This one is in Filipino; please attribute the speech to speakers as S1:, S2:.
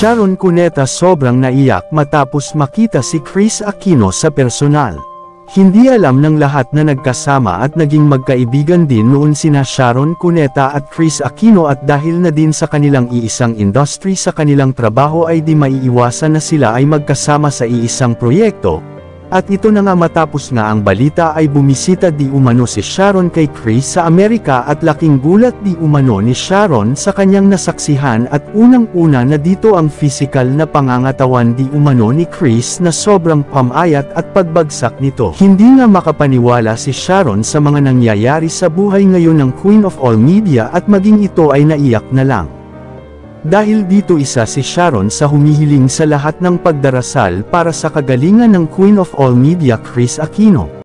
S1: Sharon Cuneta sobrang naiyak matapos makita si Kris Aquino sa personal. Hindi alam ng lahat na nagkasama at naging magkaibigan din noon sina Sharon Cuneta at Kris Aquino, at dahil na din sa kanilang iisang industry sa kanilang trabaho ay di maiiwasan na sila ay magkasama sa iisang proyekto. At ito na nga matapos nga ang balita ay bumisita di umano si Sharon kay Kris sa Amerika, at laking gulat di umano ni Sharon sa kanyang nasaksihan, at unang-una na dito ang physical na pangangatawan di umano ni Kris na sobrang pamayat at pagbagsak nito. Hindi nga makapaniwala si Sharon sa mga nangyayari sa buhay ngayon ng Queen of All Media, at maging ito ay naiyak na lang. Dahil dito isa si Sharon sa humihiling sa lahat ng pagdarasal para sa kagalingan ng Queen of All Media Kris Aquino.